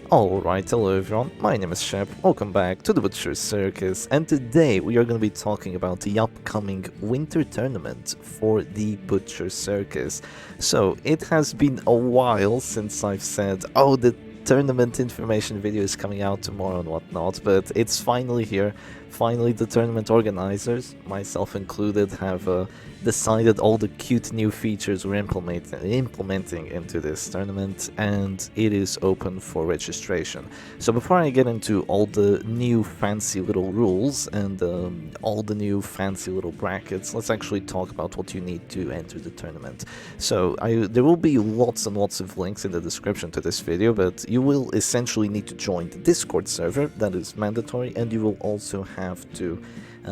Alright, hello everyone, my name is Shep, welcome back to the Butcher Circus, and today we are going to be talking about the upcoming winter tournament for the Butcher Circus. So, it has been a while since I've said, oh, the tournament information video is coming out tomorrow and whatnot, but it's finally here. Finally, the tournament organizers, myself included, have decided all the cute new features we're implementing into this tournament, and it is open for registration. So before I get into all the new fancy little rules and all the new fancy little brackets, let's actually talk about what you need to enter the tournament. So there will be lots and lots of links in the description to this video, but you will essentially need to join the Discord server, that is mandatory, and you will also have to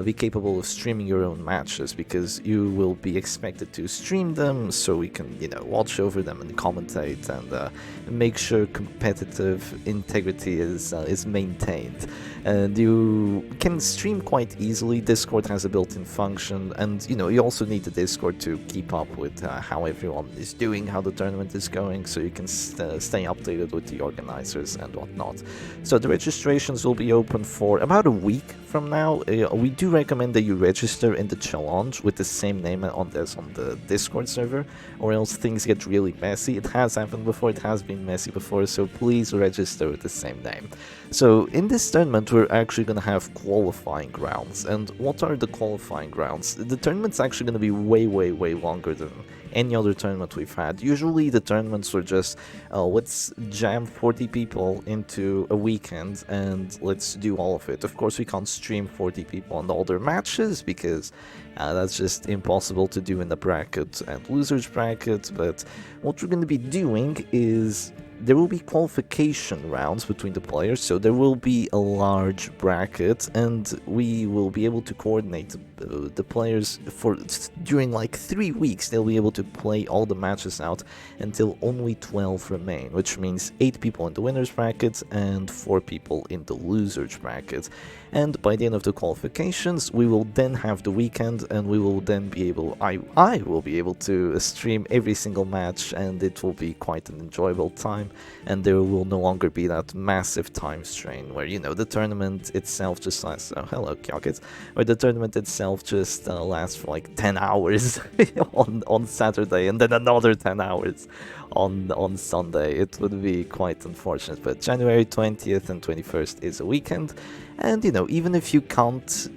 be capable of streaming your own matches, because you will be expected to stream them so we can, watch over them and commentate and make sure competitive integrity is maintained. And you can stream quite easily. Discord has a built-in function, and you also need the Discord to keep up with how everyone is doing, how the tournament is going, so you can stay updated with the organizers and whatnot. So the registrations will be open for about a week from now. We do recommend that you register in the challenge with the same name on the Discord server, or else things get really messy. It has happened before, it has been messy before, so please register with the same name. So in this tournament we're actually going to have qualifying rounds. And what are the qualifying rounds? The tournament's actually going to be way longer than any other tournament we've had. Usually the tournaments were just, let's jam 40 people into a weekend and let's do all of it. Of course we can't stream 40 people on all their matches, because that's just impossible to do in the bracket and losers bracket. But what we're going to be doing is there will be qualification rounds between the players, so there will be a large bracket, and we will be able to coordinate the players for during like 3 weeks. They'll be able to play all the matches out until only 12 remain, which means 8 people in the winners bracket and 4 people in the losers bracket. And by the end of the qualifications, we will then have the weekend, and we will then be able, I will be able to stream every single match, and it will be quite an enjoyable time. And there will no longer be that massive time strain where, the tournament itself just lasts, oh hello Kyokit, where the tournament itself just lasts for like 10 hours on Saturday, and then another 10 hours on Sunday. It would be quite unfortunate, but January 20th and 21st is a weekend, and even if you can't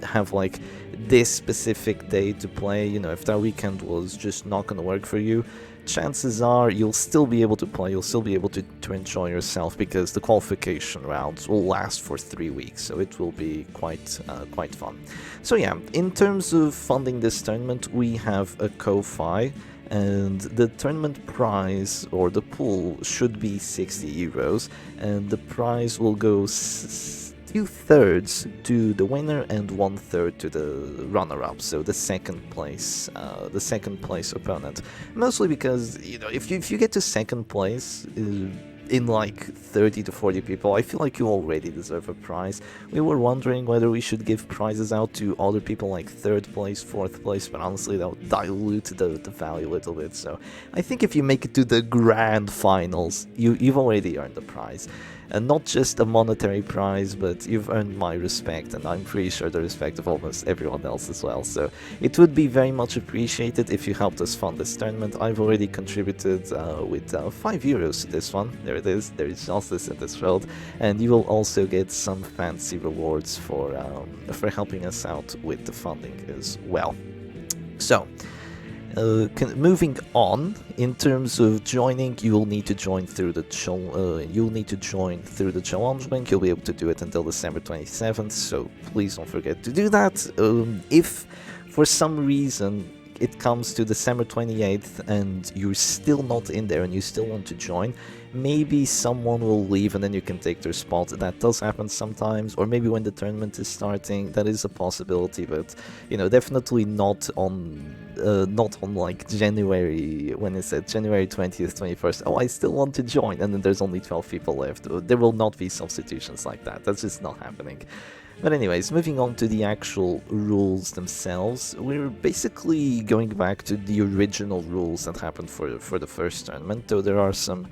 have like this specific day to play, if that weekend was just not gonna work for you, chances are you'll still be able to play, you'll still be able to enjoy yourself, because the qualification rounds will last for 3 weeks, so it will be quite fun. So yeah, in terms of funding this tournament, we have a Ko-Fi, and the tournament prize, or the pool, should be 60 euros, and the prize will go 2/3 to the winner and 1/3 to the runner-up, so the second place opponent. Mostly because if you get to second place in like 30 to 40 people, I feel like you already deserve a prize. We were wondering whether we should give prizes out to other people like 3rd place, 4th place, but honestly that would dilute the value a little bit. So I think if you make it to the grand finals, you've already earned the prize. And not just a monetary prize, but you've earned my respect, and I'm pretty sure the respect of almost everyone else as well. So it would be very much appreciated if you helped us fund this tournament. I've already contributed with 5 euros to this one. There it is, there is justice in this world, and you will also get some fancy rewards for helping us out with the funding as well. So moving on, in terms of joining, you will need to join through the challenge link. You'll be able to do it until December 27th, so please don't forget to do that. If for some reason it comes to December 28th and you're still not in there and you still want to join, maybe someone will leave and then you can take their spot. That does happen sometimes, or maybe when the tournament is starting, that is a possibility, but definitely not on like January, when it's at January 20th, 21st, oh, I still want to join, and then there's only 12 people left. There will not be substitutions like that. That's just not happening. But anyways, moving on to the actual rules themselves, we're basically going back to the original rules that happened for the first tournament, though there are some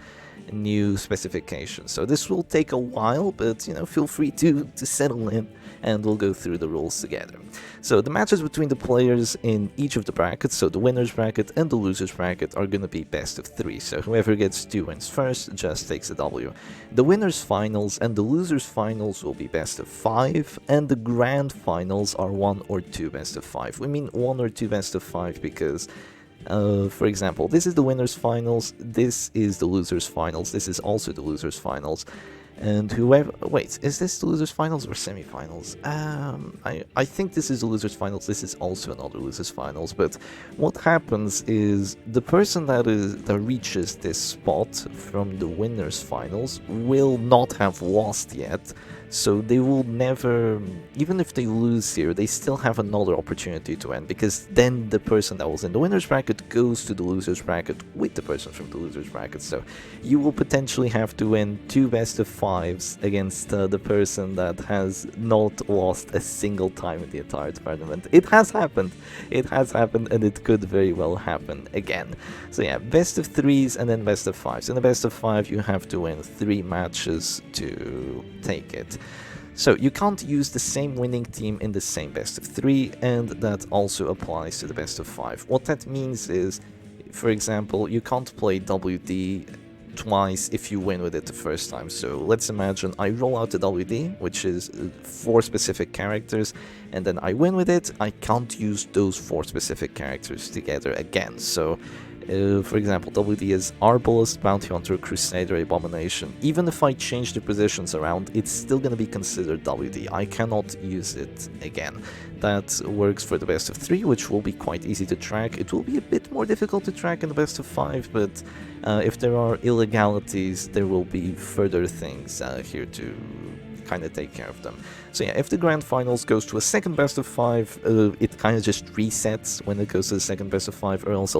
new specifications. So this will take a while, but feel free to settle in, and we'll go through the rules together. So the matches between the players in each of the brackets, so the winners bracket and the losers bracket, are going to be best of 3. So whoever gets 2 wins first just takes a W. The winners finals and the losers finals will be best of 5, and the grand finals are 1 or 2 best of 5. We mean 1 or 2 best of 5 because for example, this is the winners finals, this is the losers finals, this is also the losers finals. And whoever... Wait, is this the losers finals or semifinals? I think this is the losers finals, this is also another losers finals, but what happens is the person that reaches this spot from the winners finals will not have lost yet, so they will never... Even if they lose here, they still have another opportunity to win, because then the person that was in the winners bracket goes to the losers bracket with the person from the losers bracket, so you will potentially have to win 2 best of 5s against the person that has not lost a single time in the entire tournament. It has happened, and it could very well happen again. So yeah, best of 3s and then best of 5s. In the best of 5 you have to win 3 matches to take it. So you can't use the same winning team in the same best of 3, and that also applies to the best of 5. What that means is, for example, you can't play WD twice if you win with it the first time. So let's imagine I roll out the WD, which is 4 specific characters, and then I win with it. I can't use those 4 specific characters together again. So for example, WD is Arbalest, Bounty Hunter, Crusader, Abomination. Even if I change the positions around, it's still going to be considered WD. I cannot use it again. That works for the best of 3, which will be quite easy to track. It will be a bit more difficult to track in the best of 5, but if there are illegalities, there will be further things here to kind of take care of them. So yeah, if the grand finals goes to a second best of 5, it kind of just resets when it goes to the second best of 5, or else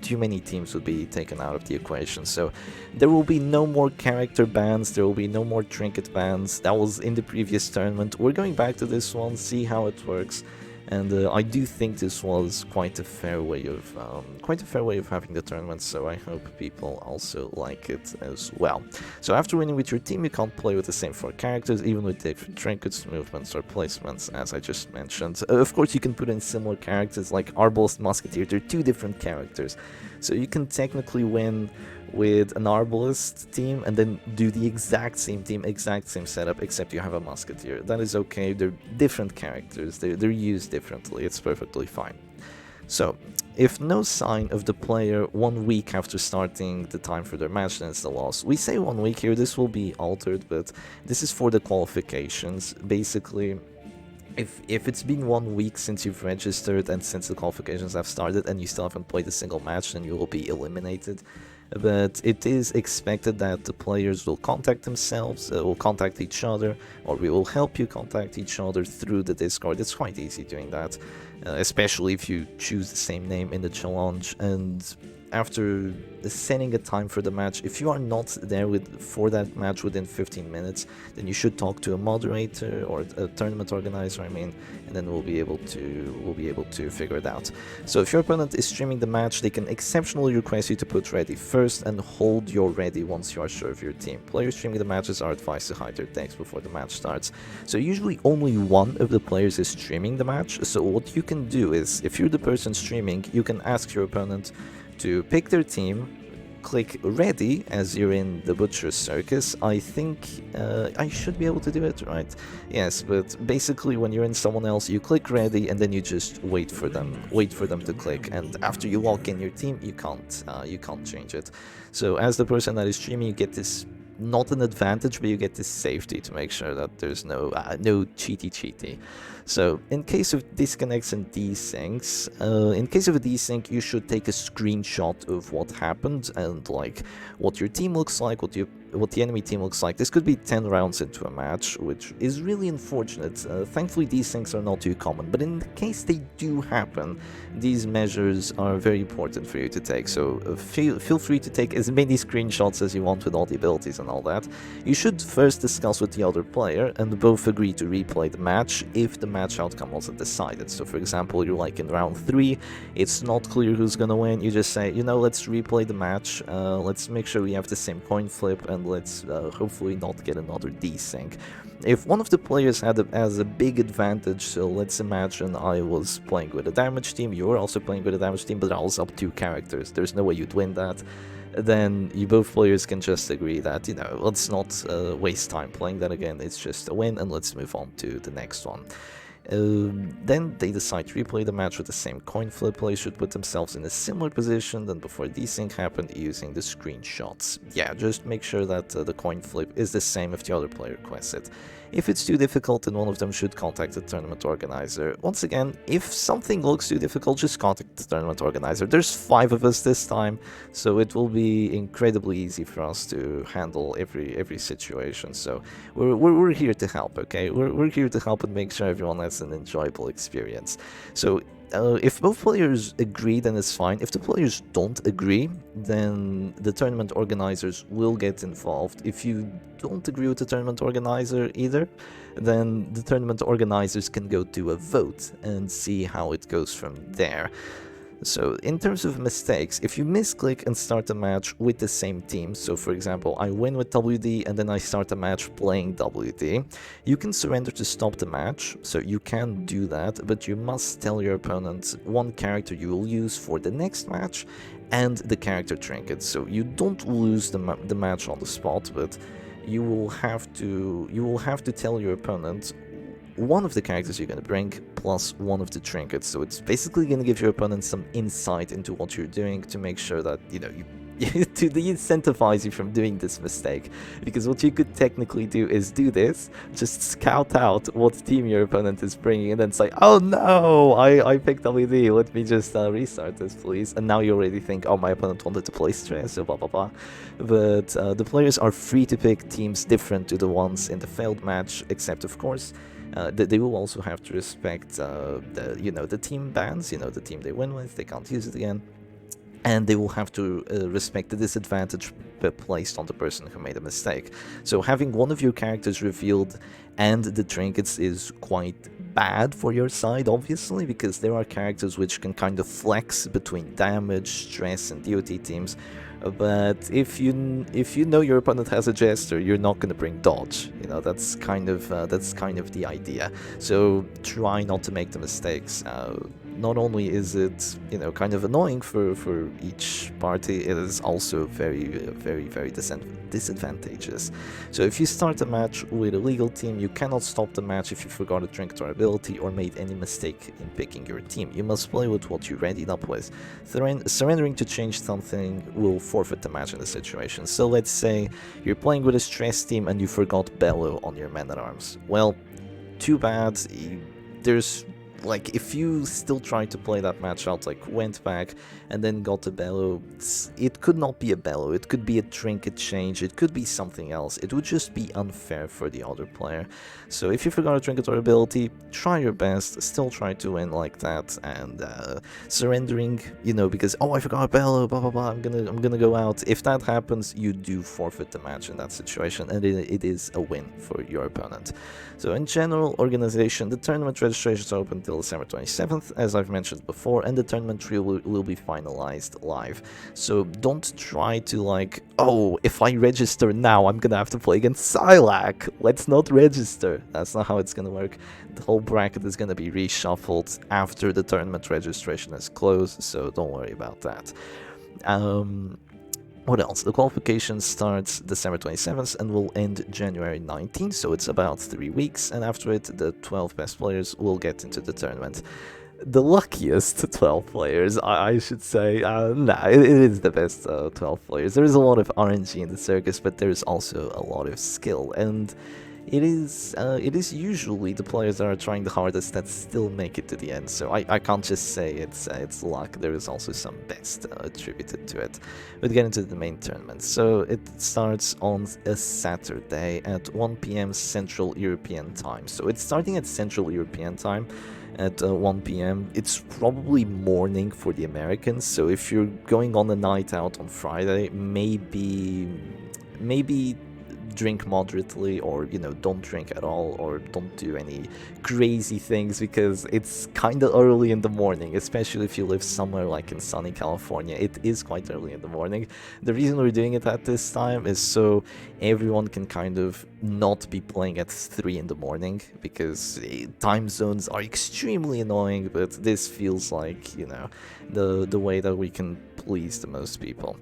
too many teams would be taken out of the equation. So there will be no more character bans, there will be no more trinket bans. That was in the previous tournament. We're going back to this one, see how it works. And I do think this was quite a fair way of having the tournament, so I hope people also like it as well. So after winning with your team, you can't play with the same 4 characters, even with different trinkets, movements, or placements, as I just mentioned. Of course, you can put in similar characters like Arbalest, Musketeer. They're 2 different characters, so you can technically win with an Arbalest team and then do the exact same team, exact same setup, except you have a Musketeer. That is okay, they're different characters, they're used differently, it's perfectly fine. So, if no sign of the player 1 week after starting the time for their match, then it's the loss. We say 1 week here, this will be altered, but this is for the qualifications. Basically, if it's been 1 week since you've registered and since the qualifications have started and you still haven't played a single match, then you will be eliminated. But it is expected that the players will contact themselves, will contact each other, or we will help you contact each other through the Discord. It's quite easy doing that, especially if you choose the same name in the challenge. And after setting a time for the match, if you are not there for that match within 15 minutes, then you should talk to a moderator or a tournament organizer, and then we'll be able to figure it out. So if your opponent is streaming the match, they can exceptionally request you to put ready first and hold your ready once you are sure of your team. Players streaming the matches are advised to hide their decks before the match starts. So usually only one of the players is streaming the match, so what you can do is, if you're the person streaming, you can ask your opponent to pick their team, click ready as you're in the Butcher's Circus. I think I should be able to do it, right? Yes, but basically when you're in someone else, you click ready and then you just wait for them to click, and after you lock in your team, you can't change it. So as the person that is streaming, you get this, not an advantage, but you get this safety to make sure that there's no cheaty. So in case of disconnects and desyncs, in case of a desync, you should take a screenshot of what happened and like what your team looks like, what your what the enemy team looks like. This could be 10 rounds into a match, which is really unfortunate. Thankfully, these things are not too common, but in the case they do happen, these measures are very important for you to take. So feel free to take as many screenshots as you want with all the abilities and all that. You should first discuss with the other player and both agree to replay the match if the match outcome wasn't decided. So for example, you're like in round 3, it's not clear who's gonna win, you just say, you know, let's replay the match, let's make sure we have the same coin flip, and let's hopefully not get another desync. If one of the players has a big advantage, so let's imagine I was playing with a damage team, you were also playing with a damage team, but I was up 2 characters, there's no way you'd win that, then you both players can just agree that, you know, let's not waste time playing that again, it's just a win, and let's move on to the next one. Then they decide to replay the match with the same coin flip. Players should put themselves in a similar position than before desync happened using the screenshots. Yeah, just make sure that the coin flip is the same if the other player requests it. If it's too difficult, then one of them should contact the tournament organizer. Once again, if something looks too difficult, just contact the tournament organizer. There's 5 of us this time, so it will be incredibly easy for us to handle every situation. So we're here to help, okay? We're here to help and make sure everyone has an enjoyable experience. So if both players agree, then it's fine. If the players don't agree, then the tournament organizers will get involved. If you don't agree with the tournament organizer either, then the tournament organizers can go do a vote and see how it goes from there. So in terms of mistakes, if you misclick and start a match with the same team, so for example, I win with WD and then I start a match playing WD, you can surrender to stop the match, so you can do that, but you must tell your opponent one character you will use for the next match and the character trinket, so you don't lose the match on the spot, but you will have to tell your opponent one of the characters you're going to bring plus one of the trinkets, so it's basically going to give your opponent some insight into what you're doing to make sure that, you know, to de-incentivize you from doing this mistake, because what you could technically do is do this, just scout out what team your opponent is bringing and then say, oh no, I picked WD, let me just restart this please, and now you already think, oh, my opponent wanted to play stress, so blah blah blah. But the players are free to pick teams different to the ones in the failed match, except of course they will also have to respect the team bans, the team they win with, they can't use it again. And they will have to respect the disadvantage placed on the person who made a mistake. So having one of your characters revealed and the trinkets is quite bad for your side, obviously, because there are characters which can kind of flex between damage, stress, and DOT teams. But if you know your opponent has a jester, you're not going to bring dodge. That's kind of the idea. So try not to make the mistakes. Not only is it kind of annoying for each party, it is also very disadvantageous. So if you start a match with a legal team, you cannot stop the match if you forgot a trinket or ability or made any mistake in picking your team. You must play with what you readied up with. Surrendering to change something will forfeit the match in the situation. So let's say you're playing with a stress team and you forgot Bellow on your man-at-arms. Well, too bad. There's if you still try to play that match out, went back and then got a Bellow, it could not be a Bellow, it could be a trinket change, it could be something else. It would just be unfair for the other player. So if you forgot a trinket or ability, try your best, still try to win like that, and surrendering, because, oh, I forgot a Bellow, blah blah blah, I'm gonna go out. If that happens, you do forfeit the match in that situation, and it is a win for your opponent. So in general, organization, the tournament registrations are open till December 27th, as I've mentioned before, and the tournament tree will be finalized live. So don't try to oh, if I register now, I'm gonna have to play against Silac. Let's not register. That's not how it's gonna work. The whole bracket is gonna be reshuffled after the tournament registration is closed, so don't worry about that. What else? The qualification starts December 27th and will end January 19th, so it's about 3 weeks, and after it, the 12 best players will get into the tournament. The luckiest 12 players, I should say. It is the best 12 players. There is a lot of RNG in the circus, but there's also a lot of skill, and it is usually the players that are trying the hardest that still make it to the end. So I can't just say it's luck. There is also some best attributed to it. We'll get into the main tournament. So it starts on a Saturday at 1 p.m. Central European time. So it's starting at Central European time at 1 p.m. It's probably morning for the Americans, so if you're going on a night out on Friday, maybe drink moderately, or don't drink at all, or don't do any crazy things, because it's kind of early in the morning, especially if you live somewhere like in sunny California. It is quite early in the morning. The reason we're doing it at this time is so everyone can kind of not be playing at 3 in the morning, because time zones are extremely annoying, but this feels like, the way that we can please the most people.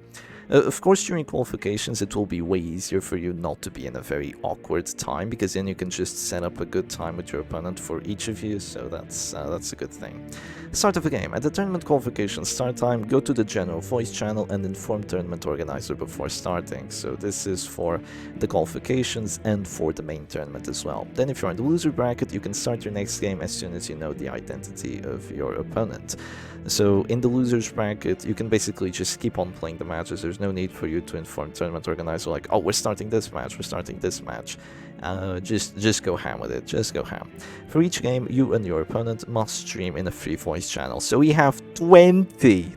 Of course, during qualifications, it will be way easier for you not to be in a very awkward time, because then you can just set up a good time with your opponent for each of you, so that's a good thing. Start of the game. At the tournament qualification start time, go to the general voice channel and inform tournament organizer before starting. So this is for the qualifications and for the main tournament as well. Then if you're in the loser bracket, you can start your next game as soon as you know the identity of your opponent. So in the losers bracket, you can basically just keep on playing the matches. There's no need for you to inform tournament organizer like, oh, we're starting this match, we're starting this match. Just go ham with it, just go ham. For each game, you and your opponent must stream in a free voice channel. So we have 20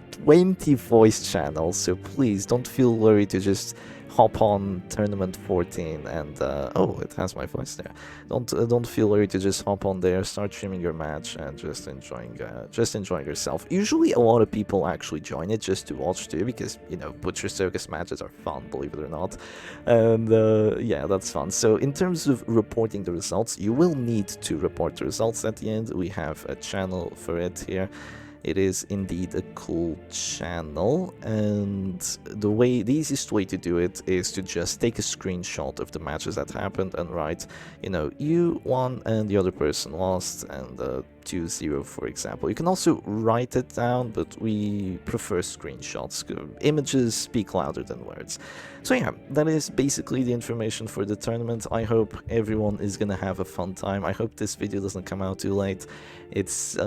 voice channels, so please don't feel worried to just hop on tournament 14 and oh, it has my voice there. Don't feel worried to just hop on there, start streaming your match, and just enjoying yourself. Usually a lot of people actually join it just to watch too, because Butcher Circus matches are fun, believe it or not. And yeah, that's fun. So in terms of reporting the results, you will need to report the results at the end. We have a channel for it here. It is indeed a cool channel, and the easiest way to do it is to just take a screenshot of the matches that happened and write, you won and the other person lost, and 2-0, for example. You can also write it down, but we prefer screenshots. Images speak louder than words. So yeah, that is basically the information for the tournament. I hope everyone is gonna have a fun time. I hope this video doesn't come out too late. It's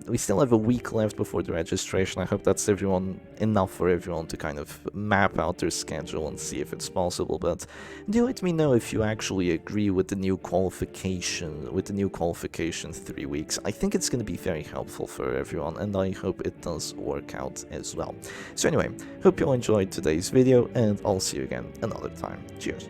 we still have a week left before the registration. I hope that's enough for everyone to kind of map out their schedule and see if it's possible. But do let me know if you actually agree with the new qualification 3 weeks. I think it's going to be very helpful for everyone, and I hope it does work out as well. So anyway, hope you all enjoyed today's video, and I'll see you again another time. Cheers.